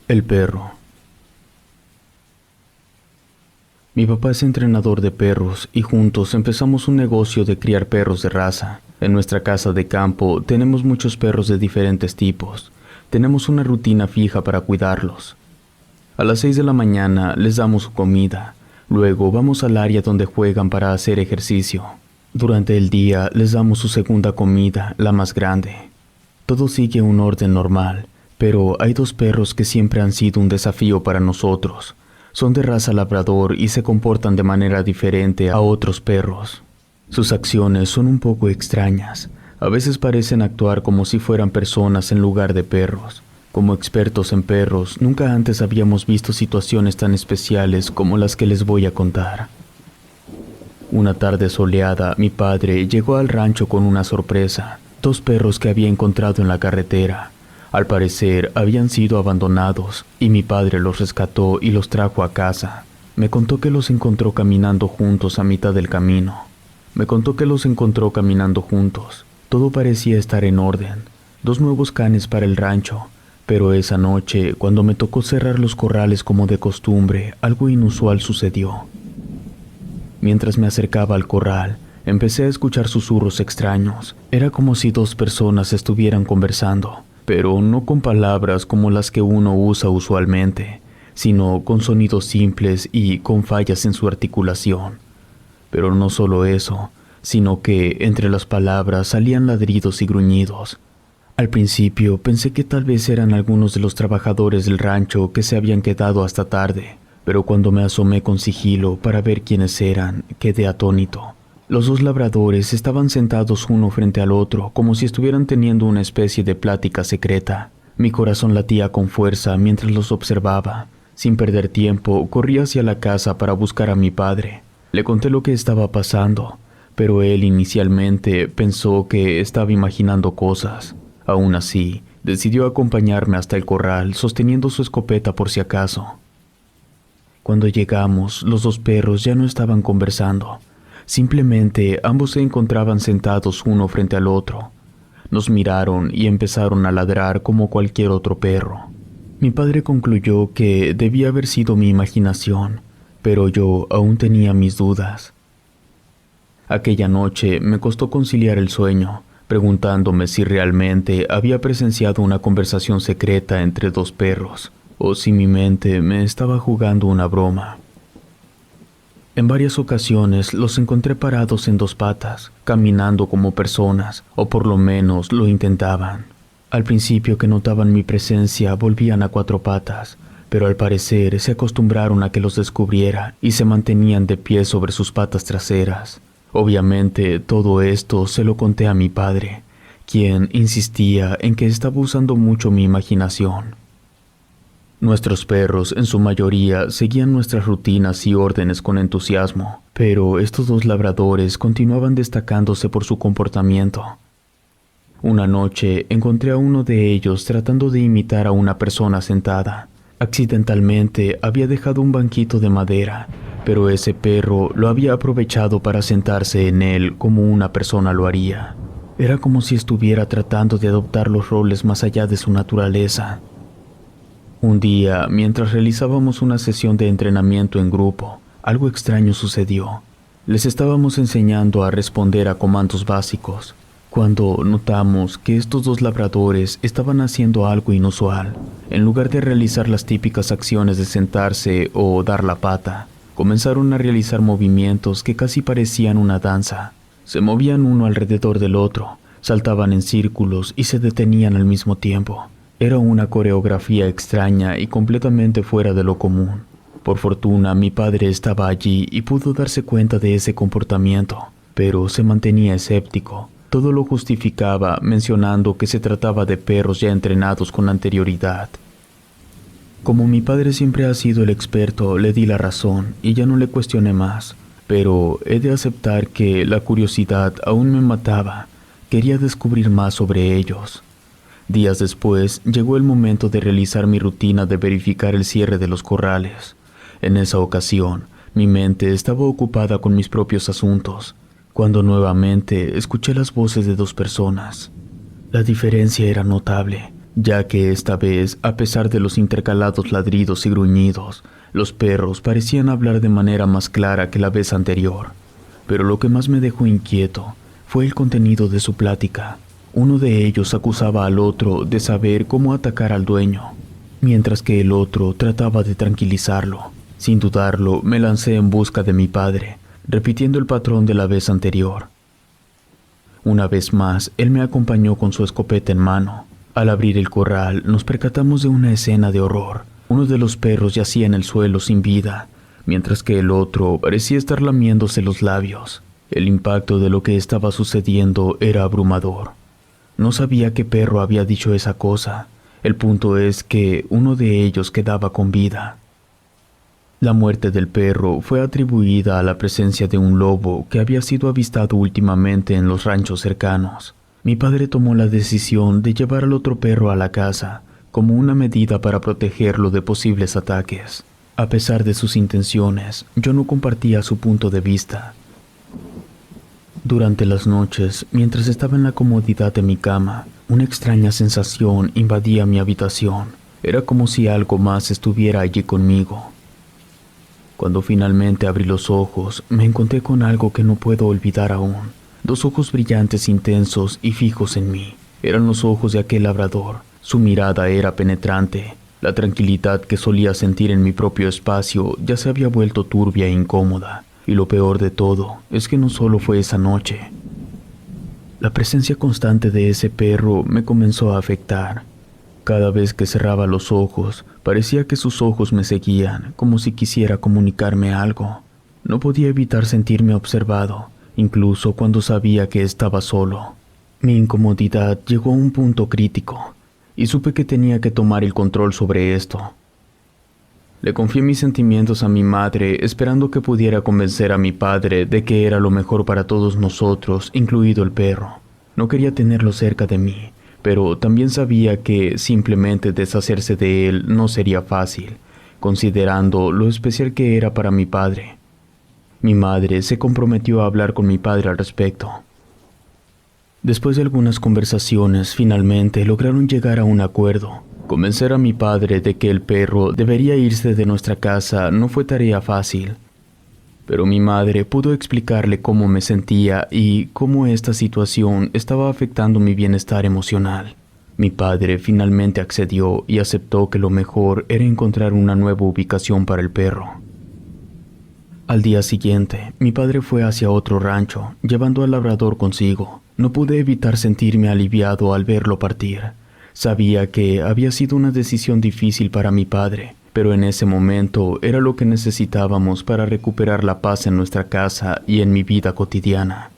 El perro. Mi papá es entrenador de perros y juntos empezamos un negocio de criar perros de raza. En nuestra casa de campo tenemos muchos perros de diferentes tipos. Tenemos una rutina fija para cuidarlos. A las 6 de la mañana les damos su comida. Luego vamos al área donde juegan para hacer ejercicio. Durante el día les damos su segunda comida, la más grande. Todo sigue un orden normal, pero hay dos perros que siempre han sido un desafío para nosotros. Son de raza labrador y se comportan de manera diferente a otros perros. Sus acciones son un poco extrañas. A veces parecen actuar como si fueran personas en lugar de perros. Como expertos en perros, nunca antes habíamos visto situaciones tan especiales como las que les voy a contar. Una tarde soleada, mi padre llegó al rancho con una sorpresa. Dos perros que había encontrado en la carretera. Al parecer, habían sido abandonados, y mi padre los rescató y los trajo a casa. Me contó que los encontró caminando juntos a mitad del camino. Todo parecía estar en orden. Dos nuevos canes para el rancho. Pero esa noche, cuando me tocó cerrar los corrales como de costumbre, algo inusual sucedió. Mientras me acercaba al corral, empecé a escuchar susurros extraños. Era como si dos personas estuvieran conversando, pero no con palabras como las que uno usa usualmente, sino con sonidos simples y con fallas en su articulación. Pero no solo eso, sino que entre las palabras salían ladridos y gruñidos. Al principio pensé que tal vez eran algunos de los trabajadores del rancho que se habían quedado hasta tarde, pero cuando me asomé con sigilo para ver quiénes eran, quedé atónito. Los dos labradores estaban sentados uno frente al otro, como si estuvieran teniendo una especie de plática secreta. Mi corazón latía con fuerza mientras los observaba. Sin perder tiempo, corrí hacia la casa para buscar a mi padre. Le conté lo que estaba pasando, pero él inicialmente pensó que estaba imaginando cosas. Aún así, decidió acompañarme hasta el corral, sosteniendo su escopeta por si acaso. Cuando llegamos, los dos perros ya no estaban conversando. Simplemente ambos se encontraban sentados uno frente al otro. Nos miraron y empezaron a ladrar como cualquier otro perro. Mi padre concluyó que debía haber sido mi imaginación, pero yo aún tenía mis dudas. Aquella noche me costó conciliar el sueño, preguntándome si realmente había presenciado una conversación secreta entre dos perros, o si mi mente me estaba jugando una broma. En varias ocasiones los encontré parados en dos patas, caminando como personas, o por lo menos lo intentaban. Al principio que notaban mi presencia volvían a cuatro patas, pero al parecer se acostumbraron a que los descubriera y se mantenían de pie sobre sus patas traseras. Obviamente todo esto se lo conté a mi padre, quien insistía en que estaba usando mucho mi imaginación. Nuestros perros, en su mayoría, seguían nuestras rutinas y órdenes con entusiasmo, pero estos dos labradores continuaban destacándose por su comportamiento. Una noche encontré a uno de ellos tratando de imitar a una persona sentada. Accidentalmente había dejado un banquito de madera, pero ese perro lo había aprovechado para sentarse en él como una persona lo haría. Era como si estuviera tratando de adoptar los roles más allá de su naturaleza. Un día, mientras realizábamos una sesión de entrenamiento en grupo, algo extraño sucedió. Les estábamos enseñando a responder a comandos básicos, cuando notamos que estos dos labradores estaban haciendo algo inusual. En lugar de realizar las típicas acciones de sentarse o dar la pata, comenzaron a realizar movimientos que casi parecían una danza. Se movían uno alrededor del otro, saltaban en círculos y se detenían al mismo tiempo. Era una coreografía extraña y completamente fuera de lo común. Por fortuna, mi padre estaba allí y pudo darse cuenta de ese comportamiento, pero se mantenía escéptico. Todo lo justificaba mencionando que se trataba de perros ya entrenados con anterioridad. Como mi padre siempre ha sido el experto, le di la razón y ya no le cuestioné más, pero he de aceptar que la curiosidad aún me mataba. Quería descubrir más sobre ellos. Días después, llegó el momento de realizar mi rutina de verificar el cierre de los corrales. En esa ocasión, mi mente estaba ocupada con mis propios asuntos, cuando nuevamente escuché las voces de dos personas. La diferencia era notable. ya que esta vez, a pesar de los intercalados ladridos y gruñidos, los perros parecían hablar de manera más clara que la vez anterior. Pero lo que más me dejó inquieto fue el contenido de su plática. Uno de ellos acusaba al otro de saber cómo atacar al dueño, mientras que el otro trataba de tranquilizarlo. Sin dudarlo, me lancé en busca de mi padre, repitiendo el patrón de la vez anterior. Una vez más, él me acompañó con su escopeta en mano. Al abrir el corral, nos percatamos de una escena de horror. Uno de los perros yacía en el suelo sin vida, mientras que el otro parecía estar lamiéndose los labios. El impacto de lo que estaba sucediendo era abrumador. No sabía qué perro había dicho esa cosa. El punto es que uno de ellos quedaba con vida. La muerte del perro fue atribuida a la presencia de un lobo que había sido avistado últimamente en los ranchos cercanos. Mi padre tomó la decisión de llevar al otro perro a la casa, como una medida para protegerlo de posibles ataques. A pesar de sus intenciones, yo no compartía su punto de vista. Durante las noches, mientras estaba en la comodidad de mi cama, una extraña sensación invadía mi habitación. Era como si algo más estuviera allí conmigo. Cuando finalmente abrí los ojos, me encontré con algo que no puedo olvidar aún. 2 ojos brillantes, intensos y fijos en mí. Eran los ojos de aquel labrador. Su mirada era penetrante. La tranquilidad que solía sentir en mi propio espacio ya se había vuelto turbia e incómoda. Y lo peor de todo es que no solo fue esa noche. La presencia constante de ese perro me comenzó a afectar. Cada vez que cerraba los ojos, parecía que sus ojos me seguían, como si quisiera comunicarme algo. No podía evitar sentirme observado, incluso cuando sabía que estaba solo. Mi incomodidad llegó a un punto crítico, y supe que tenía que tomar el control sobre esto. Le confié mis sentimientos a mi madre, esperando que pudiera convencer a mi padre de que era lo mejor para todos nosotros, incluido el perro. No quería tenerlo cerca de mí, pero también sabía que simplemente deshacerse de él no sería fácil, considerando lo especial que era para mi padre. Mi madre se comprometió a hablar con mi padre al respecto. Después de algunas conversaciones, finalmente lograron llegar a un acuerdo. Convencer a mi padre de que el perro debería irse de nuestra casa no fue tarea fácil, pero mi madre pudo explicarle cómo me sentía y cómo esta situación estaba afectando mi bienestar emocional. Mi padre finalmente accedió y aceptó que lo mejor era encontrar una nueva ubicación para el perro. Al día siguiente, mi padre fue hacia otro rancho, llevando al labrador consigo. No pude evitar sentirme aliviado al verlo partir. Sabía que había sido una decisión difícil para mi padre, pero en ese momento era lo que necesitábamos para recuperar la paz en nuestra casa y en mi vida cotidiana.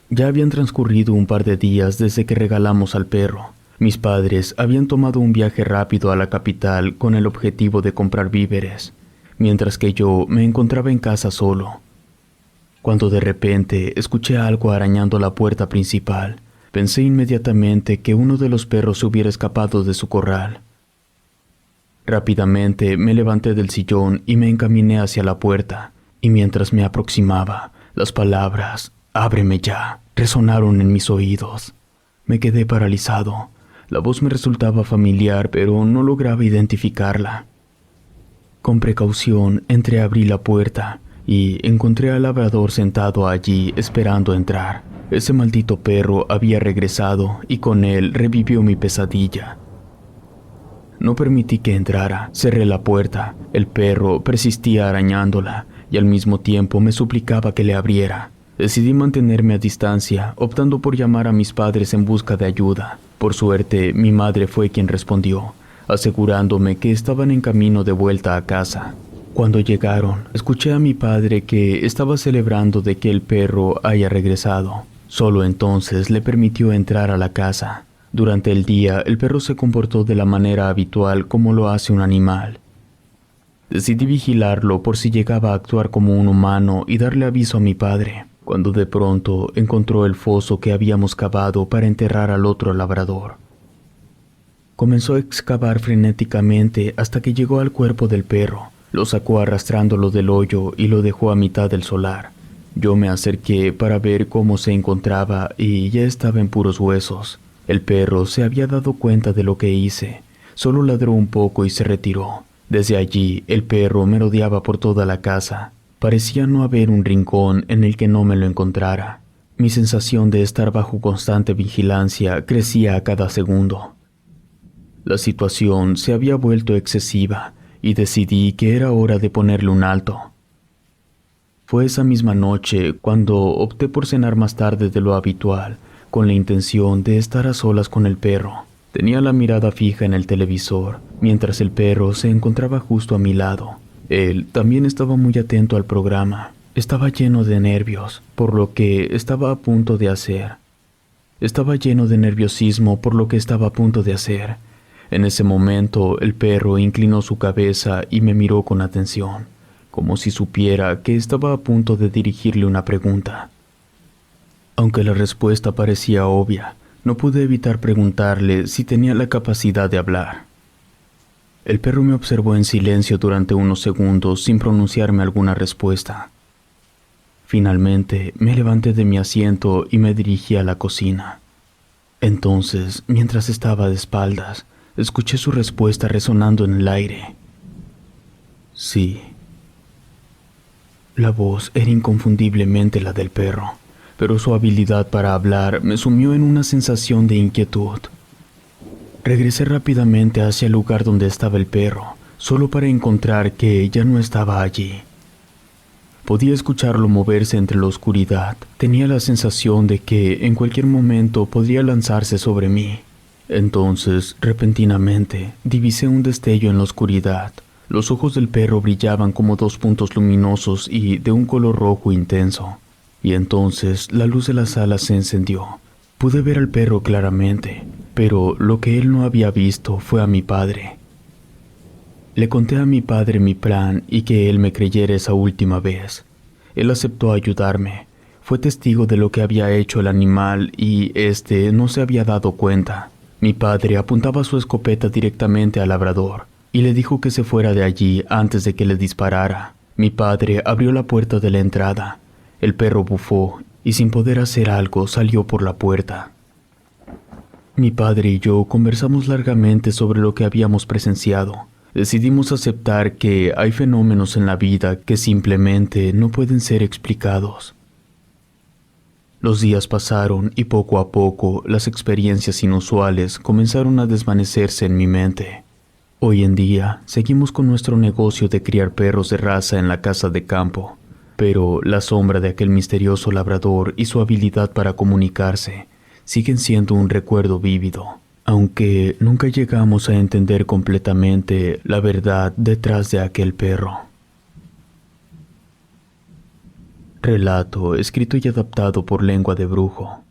Ya habían transcurrido un par de días desde que regalamos al perro. Mis padres habían tomado un viaje rápido a la capital con el objetivo de comprar víveres, mientras que yo me encontraba en casa solo. Cuando de repente escuché algo arañando la puerta principal, pensé inmediatamente que uno de los perros se hubiera escapado de su corral. Rápidamente me levanté del sillón y me encaminé hacia la puerta, y mientras me aproximaba, las palabras «ábreme ya» resonaron en mis oídos. Me quedé paralizado. La voz me resultaba familiar, pero no lograba identificarla. Con precaución entreabrí la puerta y encontré al labrador sentado allí esperando entrar. Ese maldito perro había regresado y con él revivió mi pesadilla. No permití que entrara, cerré la puerta. El perro persistía arañándola y al mismo tiempo me suplicaba que le abriera. Decidí mantenerme a distancia, optando por llamar a mis padres en busca de ayuda. Por suerte, mi madre fue quien respondió, asegurándome que estaban en camino de vuelta a casa. Cuando llegaron, escuché a mi padre que estaba celebrando de que el perro haya regresado. Solo entonces le permitió entrar a la casa. Durante el día, el perro se comportó de la manera habitual como lo hace un animal. Decidí vigilarlo por si llegaba a actuar como un humano y darle aviso a mi padre, cuando de pronto encontró el foso que habíamos cavado para enterrar al otro labrador. Comenzó a excavar frenéticamente hasta que llegó al cuerpo del perro. Lo sacó arrastrándolo del hoyo y lo dejó a mitad del solar. Yo me acerqué para ver cómo se encontraba y ya estaba en puros huesos. El perro se había dado cuenta de lo que hice, solo ladró un poco y se retiró. Desde allí, el perro merodeaba por toda la casa. Parecía no haber un rincón en el que no me lo encontrara. Mi sensación de estar bajo constante vigilancia crecía a cada segundo. La situación se había vuelto excesiva y decidí que era hora de ponerle un alto. Fue esa misma noche cuando opté por cenar más tarde de lo habitual, con la intención de estar a solas con el perro. Tenía la mirada fija en el televisor, mientras el perro se encontraba justo a mi lado. Él también estaba muy atento al programa. Estaba lleno de nervios, por lo que estaba a punto de hacer. Estaba lleno de nerviosismo por lo que estaba a punto de hacer. En ese momento, el perro inclinó su cabeza y me miró con atención, como si supiera que estaba a punto de dirigirle una pregunta. Aunque la respuesta parecía obvia, no pude evitar preguntarle si tenía la capacidad de hablar. El perro me observó en silencio durante unos segundos sin pronunciarme alguna respuesta. Finalmente, me levanté de mi asiento y me dirigí a la cocina. Entonces, mientras estaba de espaldas, escuché su respuesta resonando en el aire. Sí. La voz era inconfundiblemente la del perro, pero su habilidad para hablar me sumió en una sensación de inquietud. Regresé rápidamente hacia el lugar donde estaba el perro, solo para encontrar que ya no estaba allí. Podía escucharlo moverse entre la oscuridad. Tenía la sensación de que en cualquier momento podría lanzarse sobre mí. Entonces, repentinamente, divisé un destello en la oscuridad. Los ojos del perro brillaban como dos puntos luminosos y de un color rojo intenso. Y entonces la luz de la sala se encendió. Pude ver al perro claramente, pero lo que él no había visto fue a mi padre. Le conté a mi padre mi plan y que él me creyera esa última vez. Él aceptó ayudarme. Fue testigo de lo que había hecho el animal y éste no se había dado cuenta. Mi padre apuntaba su escopeta directamente al labrador y le dijo que se fuera de allí antes de que le disparara. Mi padre abrió la puerta de la entrada. El perro bufó y sin poder hacer algo salió por la puerta. Mi padre y yo conversamos largamente sobre lo que habíamos presenciado. Decidimos aceptar que hay fenómenos en la vida que simplemente no pueden ser explicados. Los días pasaron y poco a poco las experiencias inusuales comenzaron a desvanecerse en mi mente. Hoy en día seguimos con nuestro negocio de criar perros de raza en la casa de campo, pero la sombra de aquel misterioso labrador y su habilidad para comunicarse siguen siendo un recuerdo vívido, aunque nunca llegamos a entender completamente la verdad detrás de aquel perro. Relato escrito y adaptado por Lengua de Brujo.